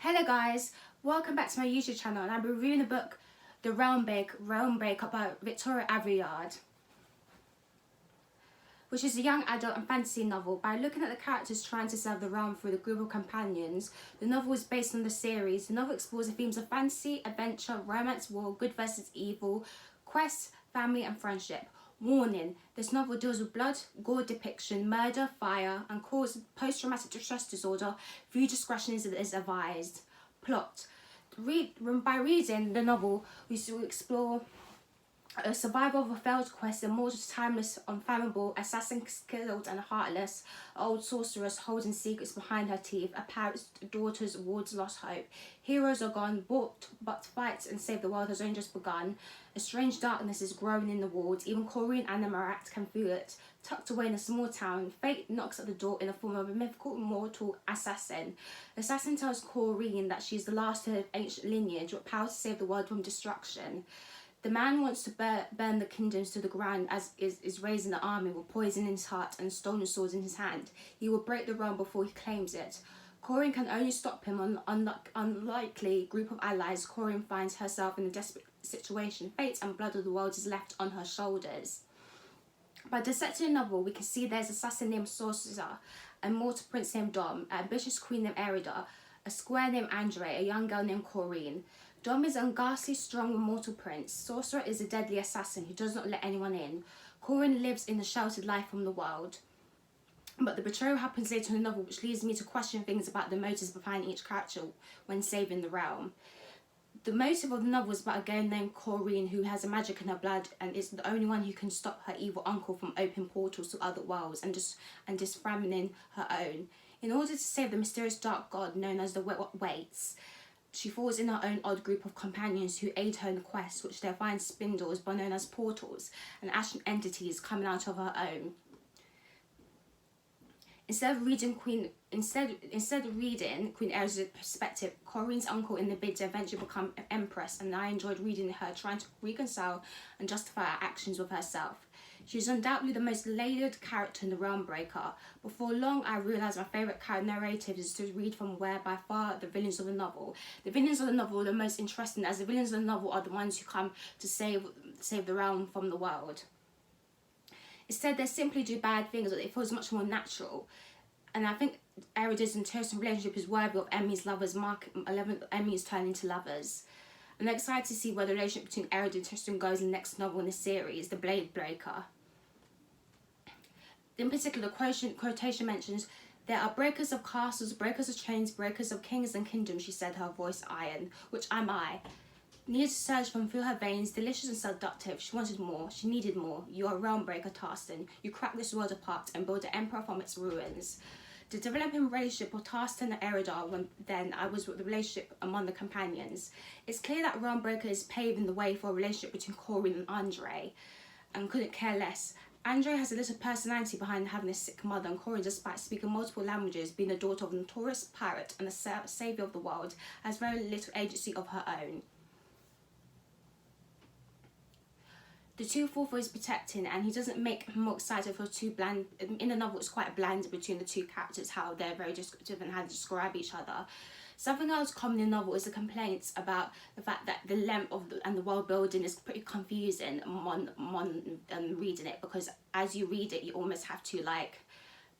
Hello guys, welcome back to my YouTube channel, and I'm reviewing the book The Realm Breaker by Victoria Aveyard, which is a young adult and fantasy novel. By looking at the characters trying to serve the realm through the group of companions, the novel is based on the series. The novel explores the themes of fantasy, adventure, romance, war, good versus evil, quest, family and friendship. Warning, this novel deals with blood, gore depiction, murder, fire and cause post-traumatic stress disorder. Viewer discretion is advised. Plot. By reading the novel, we explore a survivor of a failed quest, a mortal, timeless, unfathomable, assassin skilled and heartless, an old sorceress holding secrets behind her teeth, a parrot's daughter's ward's lost hope. Heroes are gone, but fight and save the world has only just begun. A strange darkness is growing in the wards, even Corinne and the Marat can feel it. Tucked away in a small town, fate knocks at the door in the form of a mythical mortal assassin. The assassin tells Corinne that she's the last of her ancient lineage with power to save the world from destruction. The man wants to burn the kingdoms to the ground, as is raising an army with poison in his heart and stolen swords in his hand. He will break the realm before he claims it. Corinne can only stop him on an unlikely group of allies. Corinne finds herself in a desperate situation. Fate and blood of the world is left on her shoulders. By dissecting the novel, we can see there's an assassin named Sorcerer, a mortal prince named Dom, an ambitious queen named Aveyard, a square named Andre, a young girl named Corinne. Dom is an ghastly, strong, mortal prince. Sorcerer is a deadly assassin who does not let anyone in. Corinne lives in a sheltered life from the world. But the betrayal happens later in the novel, which leads me to question things about the motives behind each character when saving the realm. The motive of the novel is about a girl named Corinne who has a magic in her blood and is the only one who can stop her evil uncle from opening portals to other worlds and disframming her own. In order to save the mysterious dark god known as the Waits, she falls in her own odd group of companions who aid her in the quest, which they find spindles, but known as portals, and astral entities coming out of her own. Instead of reading Queen Ares' perspective, Corinne's uncle in the bid to eventually become an empress, and I enjoyed reading her trying to reconcile and justify her actions with herself. She's undoubtedly the most layered character in The Realm Breaker. Before long, I realised my favourite narrative is to read from where by far the villains of the novel. The villains of the novel are the most interesting, as the villains of the novel are the ones who come to save the realm from the world. Instead, they simply do bad things, but it feels much more natural. And I think Aveyard's interesting relationship is worthy of Emmy's lovers. 11 Emmys turn into lovers. I'm excited to see where the relationship between Aveyard and Tristan goes in the next novel in the series, The Blade Breaker. In particular, the quotation mentions, "There are breakers of castles, breakers of chains, breakers of kings and kingdoms," she said, her voice iron, "which am I." Needed to surge from through her veins, delicious and seductive. She wanted more, she needed more. You are a realm breaker, Tarstan. You crack this world apart and build an empire from its ruins. The developing relationship of Tarstan and Aveyard I was with the relationship among the companions. It's clear that Realm Breaker is paving the way for a relationship between Corinne and Andre, and couldn't care less. Andre has a little personality behind having a sick mother, and Corinne, despite speaking multiple languages, being the daughter of a notorious pirate and the saviour of the world, has very little agency of her own. The two fall for his protecting, and he doesn't make him more excited for too bland. In the novel, it's quite bland between the two characters, how they're very descriptive and how they describe each other. Something else common in the novel is the complaints about the fact that the length of the world building is pretty confusing reading it, because as you read it, you almost have to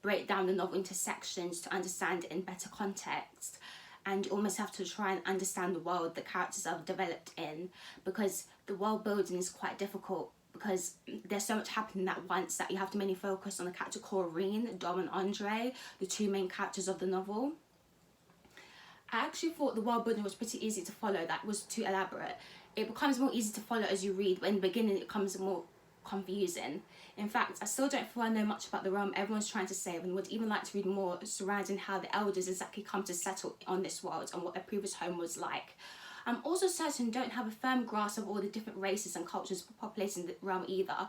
break down the novel into sections to understand it in better context. And you almost have to try and understand the world the characters are developed in, because the world building is quite difficult, because there's so much happening at once that you have to mainly focus on the character Corinne, Dom and Andre, the two main characters of the novel. I actually thought the world building was pretty easy to follow. That was too elaborate. It becomes more easy to follow as you read, but in the beginning it becomes more confusing. In fact, I still don't feel I know much about the realm everyone's trying to save, and would even like to read more surrounding how the elders exactly come to settle on this world and what their previous home was like. I'm also certain don't have a firm grasp of all the different races and cultures populating the realm either.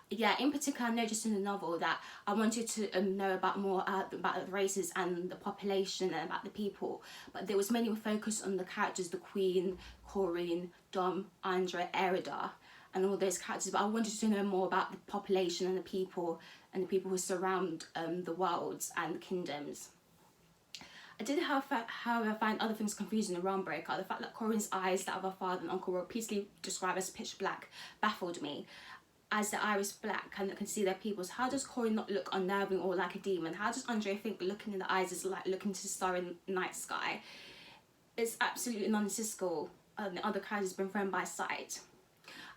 Yeah, in particular, I noticed in the novel that I wanted to know about the races and the population and about the people, but there was mainly focus on the characters, the Queen, Corinne, Dom, Andre, Aveyard, and all those characters, but I wanted to know more about the population and the people who surround the worlds and the kingdoms. I did, however, find other things confusing in Realm Breaker. The fact that Corin's eyes that of her father and uncle were repeatedly described as pitch black baffled me. As the iris black and can see their pupils, how does Corin not look unnerving or like a demon? How does Andre think looking in the eyes is like looking to the starry night sky? It's absolutely nonsensical. The other characters have been thrown by sight.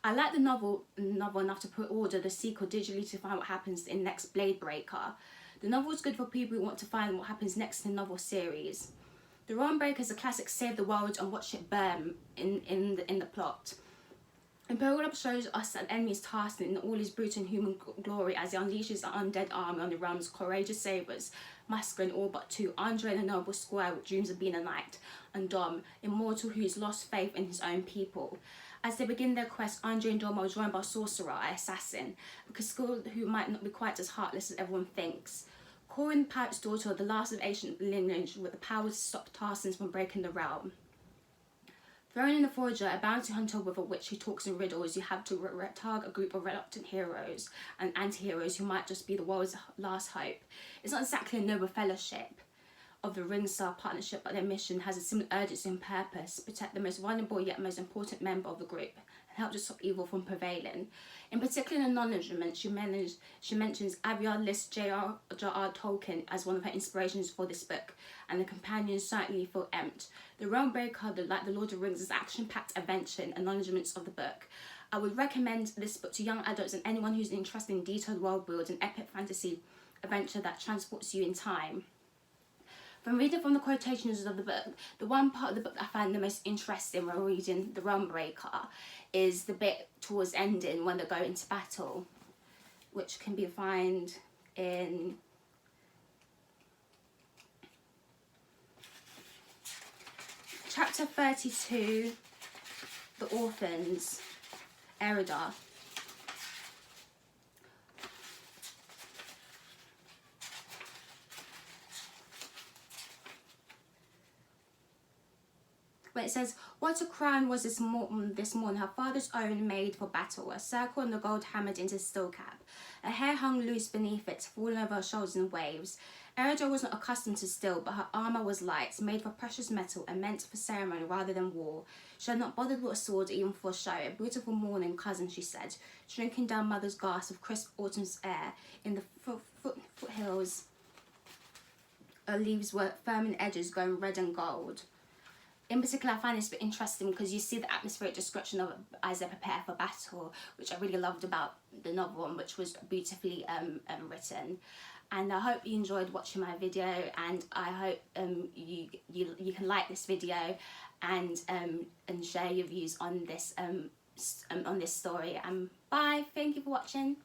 I like the novel enough to pre-order the sequel digitally to find what happens in next Blade Breaker. The novel is good for people who want to find what happens next in the novel series. The Realm Breaker is a classic save the world and watch it burn in the plot. Imperial shows us that the enemy is tasked in all his brutal and human glory as he unleashes an undead army on the realm's courageous saviours, massacring all but two, Andre and the noble squire with dreams of being a knight, and Dom, immortal who's lost faith in his own people. As they begin their quest, Andre and Dom are joined by Sorcerer, an assassin, a school who might not be quite as heartless as everyone thinks. Corin Pipe's daughter, the last of ancient lineage with the power to stop Tarsans from breaking the realm. Thrown in the Forger, a bounty hunter with a witch who talks in riddles, you have to target a group of reluctant heroes and anti-heroes who might just be the world's last hope. It's not exactly a noble fellowship of the Ringstar Partnership, but their mission has a similar urgency and purpose: protect the most vulnerable yet most important member of the group and help to stop evil from prevailing. In particular, in acknowledgement, she mentions Aveyard lists J.R.R. Tolkien as one of her inspirations for this book, and the companions certainly feel empty. The Realm Breaker, like the Lord of the Rings, is action-packed adventure and acknowledgements of the book. I would recommend this book to young adults and anyone who's interested in detailed world build and epic fantasy adventure that transports you in time. From reading from the quotations of the book, the one part of the book that I found the most interesting while reading The Realm Breaker is the bit towards ending when they go into battle, which can be found in chapter 32, The Orphans, Aveyard. Where it says, what a crown was this morn, her father's own made for battle, a circle and the gold hammered into steel cap. Her hair hung loose beneath it, falling over her shoulders in waves. Aveyard was not accustomed to steel, but her armour was light, made for precious metal and meant for ceremony rather than war. She had not bothered with a sword even for show. A beautiful morning, cousin, she said, shrinking down mother's gasp of crisp autumn's air. In the foothills, her leaves were firm in edges, going red and gold. In particular, I find this a bit interesting because you see the atmospheric description of as they prepare for battle, which I really loved about the novel and which was beautifully written. And I hope you enjoyed watching my video, and I hope you can like this video and share your views on this story. And bye. Thank you for watching.